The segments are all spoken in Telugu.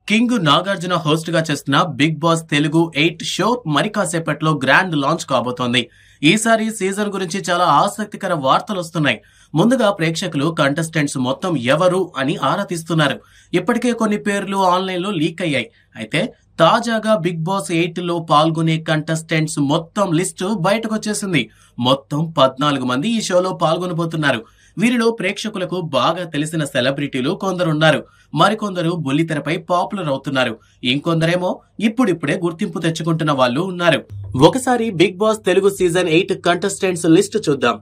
కింగ్ నాగార్జున హోస్ట్ గా చేస్తున్న బిగ్ బాస్ తెలుగు 8 షో మరి కాసేపట్లో గ్రాండ్ లాంచ్ కాబోతోంది. ఈసారి సీజన్ గురించి చాలా ఆసక్తికర వార్తలు వస్తున్నాయి. ముందుగా ప్రేక్షకులు కంటెస్టెంట్స్ మొత్తం ఎవరు అని ఆరా తీస్తున్నారు. ఇప్పటికే కొన్ని పేర్లు ఆన్లైన్ లో లీక్ అయ్యాయి. అయితే తాజాగా బిగ్ బాస్ 8 లో పాల్గొనే కంటెస్టెంట్స్ మొత్తం లిస్టు బయటకు వచ్చేసింది. మొత్తం 14 మంది ఈ షోలో పాల్గొనబోతున్నారు. వీరిలో ప్రేక్షకులకు బాగా తెలిసిన సెలబ్రిటీలు కొందరున్నారు. మరికొందరు బుల్లితెరపై పాపులర్ అవుతున్నారు. ఇంకొందరేమో ఇప్పుడిప్పుడే గుర్తింపు తెచ్చుకుంటున్న వాళ్ళు ఉన్నారు. ఒకసారి Big Boss Telugu season 8 contestants list చూద్దాం.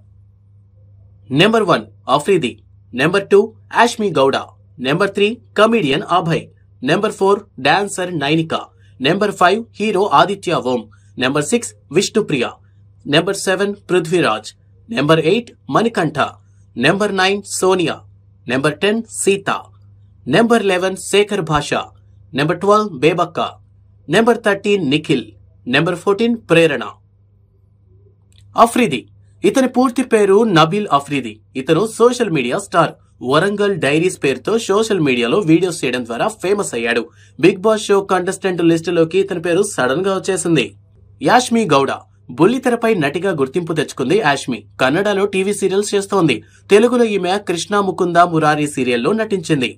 Number 1 Afridi, number 2 Ashmi Gowda, number 3 comedian Abhay, number 4 dancer Nainika, number 5 hero Aditya Om, number 6 Vishnupriya, number 7 Prithviraj, number 8 Manikanta, number 9 Sonia, number 10 Seetha, number 11 Shekhar Basha, number 12 Bebakka, number 13 Nikhil, number 14 Prerana. Afridi, ఇతని పూర్తి పేరు నబీల్ అఫ్రీది. ఇతను social media star. Warangal diaries పేరుతో సోషల్ మీడియాలో వీడియోస్ చేయడం ద్వారా ఫేమస్ అయ్యాడు. బిగ్ బాస్ షో కంటెస్టెంట్ లిస్టులోకి ఇతని పేరు సడన్ గా వచ్చేసింది. యాష్మి గౌడ, బుల్లితెరపై నటిగా గుర్తింపు తెచ్చుకుంది యాష్మి. కన్నడలో టీవీ సీరియల్స్ చేస్తోంది. తెలుగులో ఈమె కృష్ణ ముకుంద మురారి సీరియల్లో నటించింది.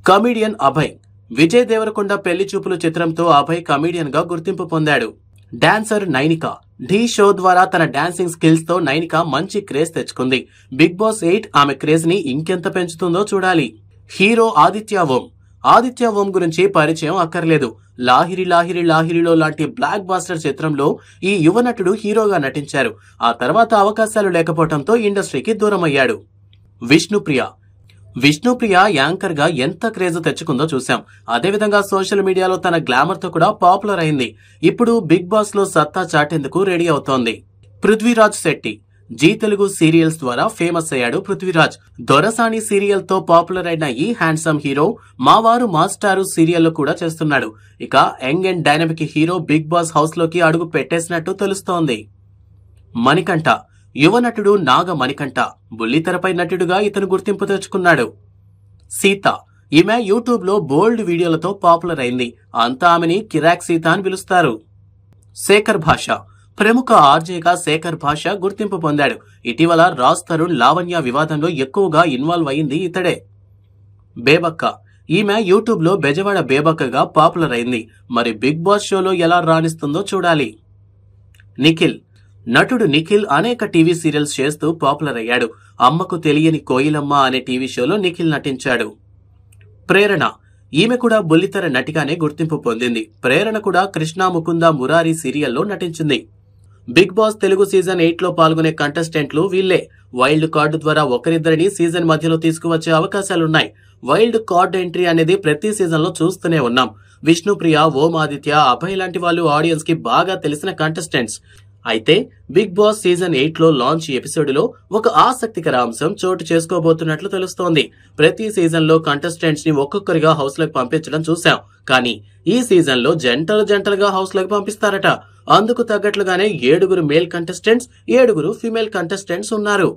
కమిడియన్ అభయ్, విజయ్ దేవరకొండ పెళ్లి చూపులు చిత్రంతో అభయ్ కమిడియన్ గా గుర్తింపు పొందాడు. డాన్సర్ నైనిక, ఢీ షో ద్వారా తన డాన్సింగ్ స్కిల్స్ తో నైనిక మంచి క్రేజ్ తెచ్చుకుంది. బిగ్ బాస్ 8 ఆమె క్రేజ్ ని ఇంకెంత పెంచుతుందో చూడాలి. హీరో ఆదిత్య ఓం, ఆదిత్య ఓం గురించి పరిచయం అక్కర్లేదు. లాహిరి లాహిరి లాహిరిలో లాంటి బ్లాక్ బాస్టర్ చిత్రంలో ఈ యువ నటుడు హీరోగా నటించారు. ఆ తర్వాత అవకాశాలు లేకపోవడంతో ఇండస్ట్రీకి దూరమయ్యాడు. విష్ణుప్రియ యాంకర్ గా ఎంత క్రేజ్ తెచ్చుకుందో చూశాం. అదేవిధంగా సోషల్ మీడియాలో తన గ్లామర్ తో కూడా పాపులర్ అయింది. ఇప్పుడు బిగ్ బాస్ లో సత్తా చాటేందుకు రెడీ అవుతోంది. పృథ్వీరాజ్ శెట్టి, జీ తెలుగు సీరియల్స్ ద్వారా ఫేమస్ అయ్యాడు పృథ్వీరాజ్. దొరసాని సీరియల్ తో పాపులర్ అయిన ఈ హ్యాండ్సమ్ హీరో మావారు మాస్టారు సీరియల్లో కూడా చేస్తున్నాడు. ఇక young and dynamic hero Bigg Boss house లోకి అడుగు పెట్టేసినట్టు తెలుస్తోంది. మణికంఠ, యువ నటుడు నాగ మణికంఠ. బుల్లితెరపై నటుడుగా ఇతను గుర్తింపు తెచ్చుకున్నాడు. సీత, ఈమె యూట్యూబ్ లో బోల్డ్ వీడియోలతో పాపులర్ అయింది. అంతా ఆమెని కిరాక్ సీత అని పిలుస్తారు. శేఖర్ భాష, ప్రముఖ ఆర్జేగా శేఖర్ భాష గుర్తింపు పొందాడు. ఇటీవల రాజ్ తరుణ్ లావణ్య వివాదంలో ఎక్కువగా ఇన్వాల్వ్ అయింది ఇతడే. బేబక్క, ఈమె యూట్యూబ్ లో బెజవాడ బేబక్కగా పాపులర్ అయింది. మరి బిగ్ బాస్ షోలో ఎలా రాణిస్తుందో చూడాలి. నిఖిల్, నటుడు నిఖిల్ అనేక టీవీ సీరియల్స్ చేస్తూ పాపులర్ అయ్యాడు. అమ్మకు తెలియని కోయిలమ్మ అనే టీవీ షోలో నిఖిల్ నటించాడు. ప్రేరణ, ఈమె కూడా బుల్లితెర నటిగానే గుర్తింపు పొందింది. ప్రేరణ కూడా కృష్ణ ముకుంద మురారి సీరియల్లో నటించింది. బిగ్ బాస్ తెలుగు సీజన్ 8 లో పాల్గొనే కంటెస్టెంట్లు వీళ్లే. వైల్డ్ కార్డు ద్వారా ఒకరిద్దరిని సీజన్ మధ్యలో తీసుకువచ్చే అవకాశాలున్నాయి. వైల్డ్ కార్డ్ ఎంట్రీ అనేది ప్రతి సీజన్ లో చూస్తూనే ఉన్నాం. విష్ణుప్రియ, ఓం ఆదిత్య, అభయ్ లాంటి వాళ్ళు ఆడియన్స్ కి బాగా తెలిసిన కంటెస్టెంట్స్. అయితే బిగ్ బాస్ సీజన్ 8 లో లాంచ్ ఎపిసోడ్ లో ఒక ఆసక్తికర అంశం చోటు చేసుకోబోతున్నట్లు తెలుస్తోంది. ప్రతి సీజన్ లో కంటెస్టెంట్స్ ని ఒక్కొక్కరిగా హౌస్ లోకి పంపించడం చూసాం. కానీ ఈ సీజన్ లో జంటలుగా హౌస్ లోకి పంపిస్తారట. అందుకు తగ్గట్లుగానే 7 మేల్ కంటెస్టెంట్స్, 7 ఫీమేల్ కంటెస్టెంట్స్ ఉన్నారు.